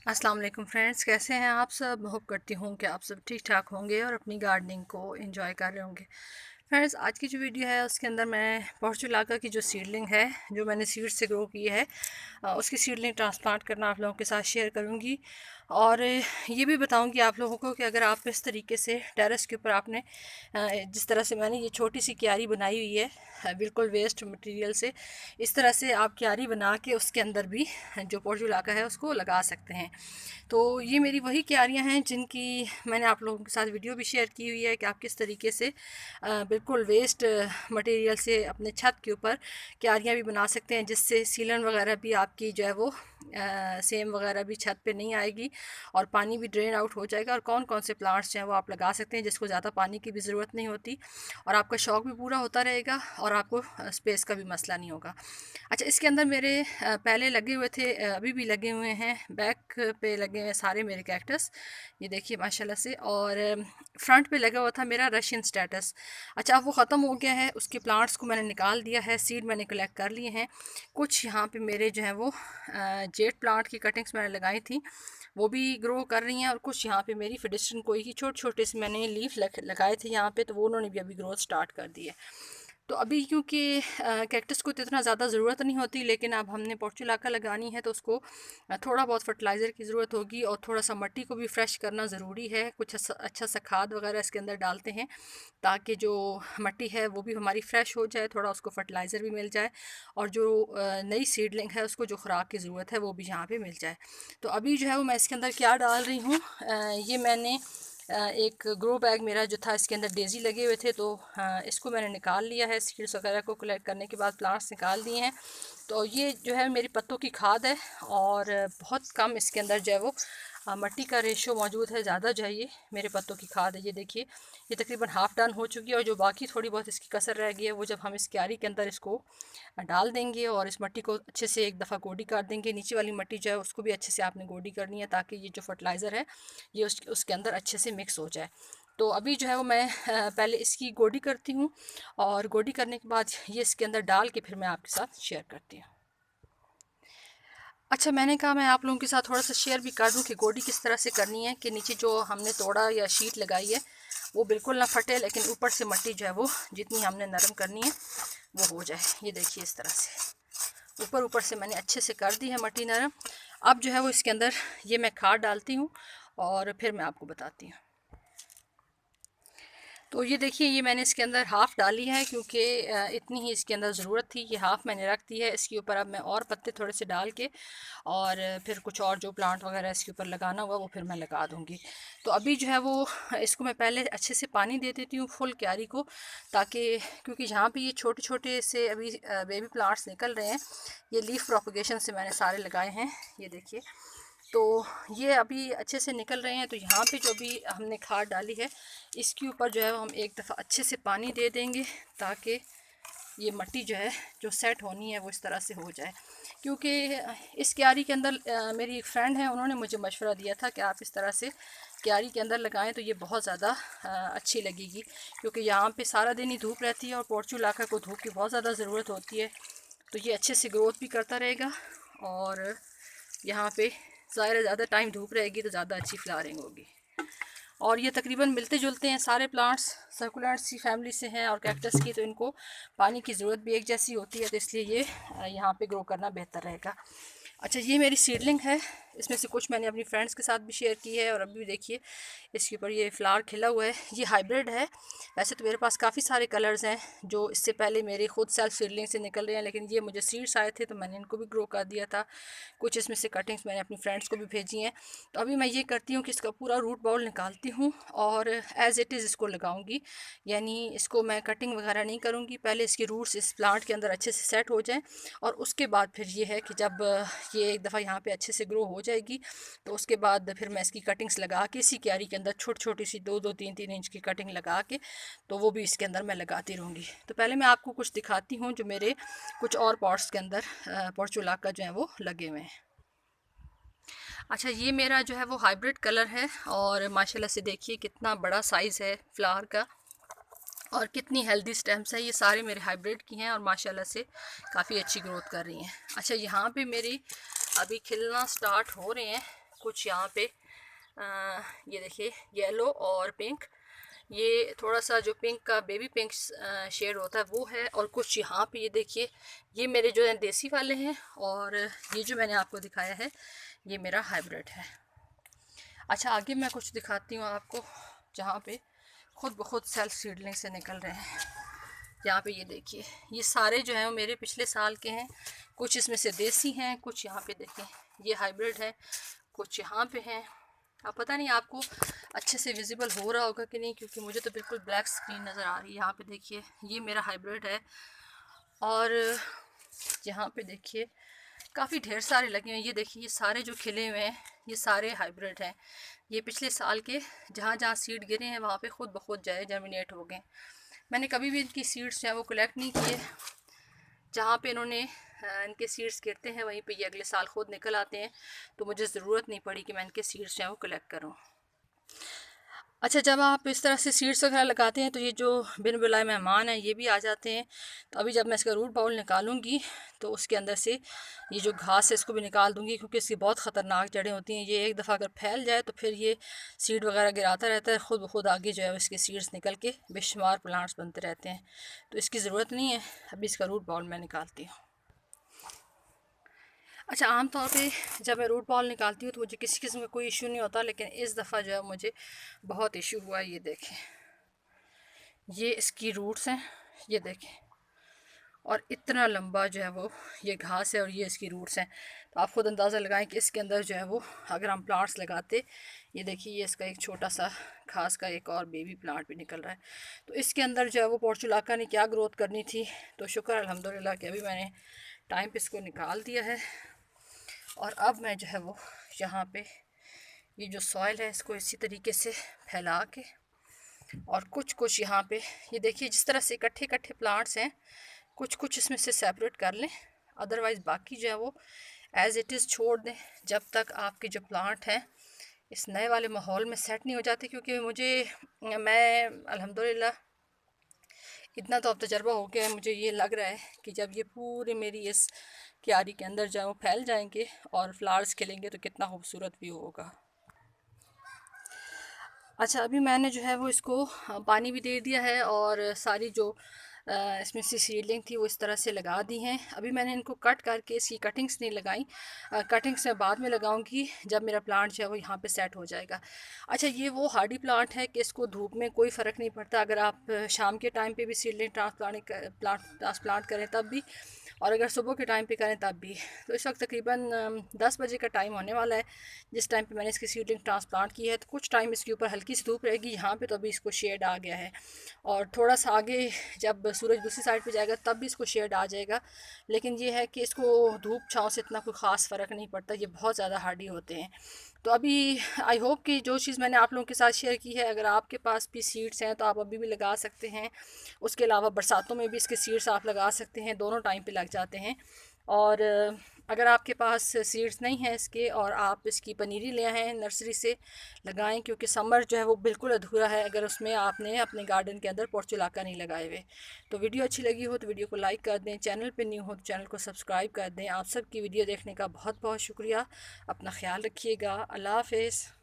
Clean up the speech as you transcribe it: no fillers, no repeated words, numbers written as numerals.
अस्सलाम वालेकुम फ्रेंड्स, कैसे हैं आप सब। होप करती हूँ कि आप सब ठीक ठाक होंगे और अपनी गार्डनिंग को एंजॉय कर रहे होंगे। फ्रेंड्स, आज की जो वीडियो है उसके अंदर मैं पोर्चुलाका की जो सीडलिंग है जो मैंने सीड से ग्रो की है उसकी सीडलिंग ट्रांसप्लांट करना आप लोगों के साथ शेयर करूँगी। और ये भी बताऊँगी आप लोगों को कि अगर आप इस तरीके से टेरेस के ऊपर आपने जिस तरह से मैंने ये छोटी सी क्यारी बनाई हुई है बिल्कुल वेस्ट मटेरियल से, इस तरह से आप क्यारी बना के उसके अंदर भी जो पोर्चुलाका है उसको लगा सकते हैं। तो ये मेरी वही क्यारियाँ हैं जिनकी मैंने आप लोगों के साथ वीडियो भी शेयर की हुई है कि आप किस तरीके से बिल्कुल वेस्ट मटेरियल से अपने छत के ऊपर क्यारियाँ भी बना सकते हैं, जिससे सीलन वगैरह भी आपकी जो है वो सेम वगैरह भी छत पे नहीं आएगी और पानी भी ड्रेन आउट हो जाएगा। और कौन कौन से प्लांट्स जो हैं वो आप लगा सकते हैं जिसको ज़्यादा पानी की भी ज़रूरत नहीं होती और आपका शौक़ भी पूरा होता रहेगा और आपको स्पेस का भी मसला नहीं होगा। अच्छा, इसके अंदर मेरे पहले लगे हुए थे, अभी भी लगे हुए हैं, बैक पे लगे हुए हैं सारे मेरे कैक्टस, ये देखिए माशाल्लाह से। और फ्रंट पे लगा हुआ था मेरा रशियन स्टेटस। अच्छा, अब वो ख़त्म हो गया है, उसके प्लांट्स को मैंने निकाल दिया है, सीड मैंने कलेक्ट कर लिए हैं। कुछ यहाँ पे मेरे जो है वो जेट प्लांट की कटिंग्स मैंने लगाई थी, वो भी ग्रो कर रही हैं। और कुछ यहाँ पे मेरी फिडिस्ट्रन कोई की छोटे छोटे से मैंने लीफ लगाए थे यहाँ पे, तो वो उन्होंने भी अभी ग्रोथ स्टार्ट कर दी है। तो अभी क्योंकि कैक्टस को तो इतना ज़्यादा ज़रूरत नहीं होती, लेकिन अब हमने पोर्चुलाका लगानी है तो उसको थोड़ा बहुत फर्टिलाइज़र की ज़रूरत होगी और थोड़ा सा मिट्टी को भी फ्रेश करना ज़रूरी है। कुछ अच्छा सा खाद वगैरह इसके अंदर डालते हैं ताकि जो मिट्टी है वो भी हमारी फ्रेश हो जाए, थोड़ा उसको फर्टिलाइज़र भी मिल जाए और जो नई सीडलिंग है उसको जो खुराक की ज़रूरत है वो भी यहाँ पे मिल जाए। तो अभी जो है वो मैं इसके अंदर क्या डाल रही हूँ, ये मैंने एक ग्रो बैग मेरा जो था इसके अंदर डेज़ी लगे हुए थे, तो इसको मैंने निकाल लिया है। सीड्स वगैरह को कलेक्ट करने के बाद प्लांट्स निकाल दिए हैं। तो ये जो है मेरी पत्तों की खाद है और बहुत कम इसके अंदर जो है वो मिट्टी का रेशो मौजूद है, ज़्यादा जो है ये मेरे पत्तों की खाद है। ये देखिए, ये तकरीबन हाफ़ डन हो चुकी है और जो बाकी थोड़ी बहुत इसकी कसर रह गई है वो जब हम इस क्यारी के अंदर इसको डाल देंगे और इस मिट्टी को अच्छे से एक दफ़ा गोडी कर देंगे। नीचे वाली मिट्टी जो है उसको भी अच्छे से आपने गोडी करनी है ताकि ये जो फर्टिलाइज़र है ये उसके अंदर अच्छे से मिक्स हो जाए। तो अभी जो है वो मैं पहले इसकी गोडी करती हूँ और गोडी करने के बाद ये इसके अंदर डाल के फिर मैं आपके साथ शेयर करती हूँ। अच्छा, मैंने कहा मैं आप लोगों के साथ थोड़ा सा शेयर भी कर दूँ कि गोडी किस तरह से करनी है कि नीचे जो हमने तोड़ा या शीट लगाई है वो बिल्कुल ना फटे, लेकिन ऊपर से मिट्टी जो है वो जितनी हमने नरम करनी है वो हो जाए। ये देखिए, इस तरह से ऊपर ऊपर से मैंने अच्छे से कर दी है मिट्टी नरम। अब जो है वो इसके अंदर ये मैं खाद डालती हूँ और फिर मैं आपको बताती हूँ। तो ये देखिए, ये मैंने इसके अंदर हाफ़ डाली है क्योंकि इतनी ही इसके अंदर ज़रूरत थी। ये हाफ़ मैंने रख दी है। इसके ऊपर अब मैं और पत्ते थोड़े से डाल के और फिर कुछ और जो प्लांट वगैरह इसके ऊपर लगाना हुआ वो फिर मैं लगा दूँगी। तो अभी जो है वो इसको मैं पहले अच्छे से पानी दे देती हूँ फुल क्यारी को, ताकि क्योंकि यहाँ पे ये छोटे छोटे से अभी बेबी प्लांट्स निकल रहे हैं। ये लीफ प्रोपगेशन से मैंने सारे लगाए हैं, ये देखिए। तो ये अभी अच्छे से निकल रहे हैं। तो यहाँ पे जो भी हमने खाद डाली है इसके ऊपर जो है हम एक दफ़ा अच्छे से पानी दे देंगे ताकि ये मिट्टी जो है जो सेट होनी है वो इस तरह से हो जाए। क्योंकि इस क्यारी के अंदर मेरी एक फ्रेंड है, उन्होंने मुझे मशवरा दिया था कि आप इस तरह से क्यारी के अंदर लगाएं तो ये बहुत ज़्यादा अच्छी लगेगी, क्योंकि यहाँ पे सारा दिन ही धूप रहती है और पोर्चुलाका को धूप की बहुत ज़्यादा ज़रूरत होती है। तो ये अच्छे से ग्रोथ भी करता रहेगा और यहाँ पे ज़ाहिर है ज़्यादा टाइम धूप रहेगी तो ज़्यादा अच्छी फ्लावरिंग होगी। और ये तकरीबन मिलते जुलते हैं, सारे प्लांट्स सर्कुलेंट्स की फैमिली से हैं और कैक्टस की, तो इनको पानी की ज़रूरत भी एक जैसी होती है, तो इसलिए ये यहाँ पे ग्रो करना बेहतर रहेगा। अच्छा, ये मेरी सीडलिंग है, इसमें से कुछ मैंने अपनी फ्रेंड्स के साथ भी शेयर की है और अभी देखिए इसके ऊपर ये फ्लावर खिला हुआ है। ये हाइब्रिड है। वैसे तो मेरे पास काफ़ी सारे कलर्स हैं जो इससे पहले मेरे खुद सेल्फ सीडलिंग से निकल रहे हैं, लेकिन ये मुझे सीड्स आए थे तो मैंने इनको भी ग्रो कर दिया था। कुछ इसमें से कटिंग्स मैंने अपनी फ्रेंड्स को भी भेजी हैं। तो अभी मैं ये करती हूँ कि इसका पूरा रूट बाउल निकालती हूँ और एज़ इट इज़ इसको लगाऊंगी, यानी इसको मैं कटिंग वगैरह नहीं करूँगी। पहले इसके रूट्स इस प्लांट के अंदर अच्छे से सेट हो जाएं और उसके बाद फिर ये है कि जब ये एक दफ़ा यहाँ पे अच्छे से ग्रो हो जाएगी तो उसके बाद फिर मैं इसकी कटिंग्स लगा के इसी क्यारी के अंदर छोटी छोटी सी 2-2 3-3 इंच की कटिंग लगा के तो वो भी इसके अंदर मैं लगाती रहूँगी। तो पहले मैं आपको कुछ दिखाती हूँ जो मेरे कुछ और पॉट्स के अंदर पोर्चुलाका जो है वो लगे हुए हैं। अच्छा, ये मेरा जो है वो हाइब्रिड कलर है और माशाल्लाह से देखिए कितना बड़ा साइज़ है फ्लावर का और कितनी हेल्दी स्टेम्स हैं। ये सारे मेरे हाइब्रिड की हैं और माशाल्लाह से काफ़ी अच्छी ग्रोथ कर रही हैं। अच्छा, यहाँ पे मेरी अभी खिलना स्टार्ट हो रहे हैं कुछ यहाँ पे ये देखिए येलो और पिंक, ये थोड़ा सा जो पिंक का बेबी पिंक शेड होता है वो है, और कुछ यहाँ पे ये देखिए ये मेरे जो है देसी वाले हैं, और ये जो मैंने आपको दिखाया है ये मेरा हाइब्रिड है। अच्छा आगे मैं कुछ दिखाती हूँ आपको जहाँ पे खुद ब खुद सेल्फ सीडलिंग से निकल रहे हैं। यहाँ पे ये देखिए ये सारे जो हैं वो मेरे पिछले साल के हैं, कुछ इसमें से देसी हैं, कुछ यहाँ पे देखें ये हाइब्रिड है, कुछ यहाँ पे हैं। अब पता नहीं आपको अच्छे से विजिबल हो रहा होगा कि नहीं, क्योंकि मुझे तो बिल्कुल ब्लैक स्क्रीन नज़र आ रही है। यहाँ पे देखिए ये मेरा हाइब्रिड है, और यहाँ पे देखिए काफ़ी ढेर सारे लगे हुए हैं। ये देखिए ये सारे जो खिले हुए हैं ये सारे हाइब्रिड हैं। ये पिछले साल के जहाँ जहाँ सीड गिरे हैं वहाँ पे खुद ब खुद जाए जर्मिनेट हो गए। मैंने कभी भी इनकी सीड्स जो है वो कलेक्ट नहीं किए। जहाँ पे इन्होंने इनके सीड्स गिरते हैं वहीं पे ये अगले साल खुद निकल आते हैं, तो मुझे ज़रूरत नहीं पड़ी कि मैं इनके सीड्स जो है वो कलेक्ट करूँ। अच्छा जब आप इस तरह से सीड्स वगैरह लगाते हैं तो ये जो बिन बुलाए मेहमान हैं ये भी आ जाते हैं। तो अभी जब मैं इसका रूट बाउल निकालूंगी तो उसके अंदर से ये जो घास है इसको भी निकाल दूंगी, क्योंकि इसकी बहुत ख़तरनाक जड़ें होती हैं। ये एक दफ़ा अगर फैल जाए तो फिर ये सीड वगैरह गिराता रहता है, ख़ुद ब खुद आगे जो है इसके सीड्स निकल के बेशुमार प्लांट्स बनते रहते हैं। तो इसकी ज़रूरत नहीं है। अभी इसका रूट बाउल मैं निकालती हूँ। अच्छा आम तौर पे जब मैं रूट बॉल निकालती हूँ तो मुझे किसी किस्म का कोई इशू नहीं होता, लेकिन इस दफ़ा जो है मुझे बहुत इशू हुआ। ये देखें ये इसकी रूट्स हैं, ये देखें, और इतना लंबा जो है वो ये घास है और ये इसकी रूट्स हैं। तो आप ख़ुद अंदाज़ा लगाएं कि इसके अंदर जो है वो अगर हम प्लांट्स लगाते, ये देखिए ये इसका एक छोटा सा घास का एक और बेबी प्लांट भी निकल रहा है। तो इसके अंदर जो है वो पोर्चुलाका ने क्या ग्रोथ करनी थी। तो शुक्र अल्हम्दुलिल्लाह कि अभी मैंने टाइम पे इसको निकाल दिया है, और अब मैं जो है वो यहाँ पे ये जो सॉइल है इसको इसी तरीके से फैला के, और कुछ कुछ यहाँ पे ये देखिए जिस तरह से इकट्ठे इकट्ठे प्लांट्स हैं कुछ कुछ इसमें से सेपरेट कर लें, अदरवाइज़ बाकी जो है वो एज़ इट इज़ छोड़ दें जब तक आपके जो प्लांट हैं इस नए वाले माहौल में सेट नहीं हो जाते। क्योंकि मैं अल्हम्दुलिल्लाह इतना तो अब तजर्बा हो गया है, मुझे ये लग रहा है कि जब ये पूरे मेरी इस क्यारी के अंदर जो फैल जाएंगे और फ्लावर्स खिलेंगे तो कितना खूबसूरत भी होगा। अच्छा अभी मैंने जो है वो इसको पानी भी दे दिया है, और सारी जो इसमें से सीडलिंग थी वो इस तरह से लगा दी हैं। अभी मैंने इनको कट करके इसकी कटिंग्स नहीं लगाई, कटिंग्स मैं बाद में लगाऊंगी जब मेरा प्लांट जो है वो यहाँ पे सेट हो जाएगा। अच्छा ये वो हार्डी प्लांट है कि इसको धूप में कोई फ़र्क नहीं पड़ता। अगर आप शाम के टाइम पे भी सीडलिंग ट्रांसप्लांट करें तब भी, और अगर सुबह के टाइम पे करें तब भी। तो इस वक्त तकरीबन 10 बजे का टाइम होने वाला है जिस टाइम पे मैंने इसकी सीडलिंग ट्रांसप्लांट की है। तो कुछ टाइम इसके ऊपर हल्की सी धूप रहेगी, यहाँ पे तो अभी इसको शेड आ गया है, और थोड़ा सा आगे जब सूरज दूसरी साइड पे जाएगा तब भी इसको शेड आ जाएगा। लेकिन ये है कि इसको धूप छाँव से इतना कोई ख़ास फ़र्क नहीं पड़ता, ये बहुत ज़्यादा हार्डी होते हैं। तो अभी आई होप कि जो चीज़ मैंने आप लोगों के साथ शेयर की है, अगर आपके पास भी सीड्स हैं तो आप अभी भी लगा सकते हैं। उसके अलावा बरसातों में भी इसके सीड्स आप लगा सकते हैं, दोनों टाइम पे लग जाते हैं। और अगर आपके पास सीड्स नहीं हैं इसके और आप इसकी पनीरी ले आए हैं नर्सरी से, लगाएं, क्योंकि समर जो है वो बिल्कुल अधूरा है अगर उसमें आपने अपने गार्डन के अंदर पोर्चुलाका नहीं लगाए हुए। तो वीडियो अच्छी लगी हो तो वीडियो को लाइक कर दें, चैनल पे न्यू हो तो चैनल को सब्सक्राइब कर दें। आप सबकी वीडियो देखने का बहुत बहुत शुक्रिया। अपना ख्याल रखिएगा। अल्लाह हाफ़िज़।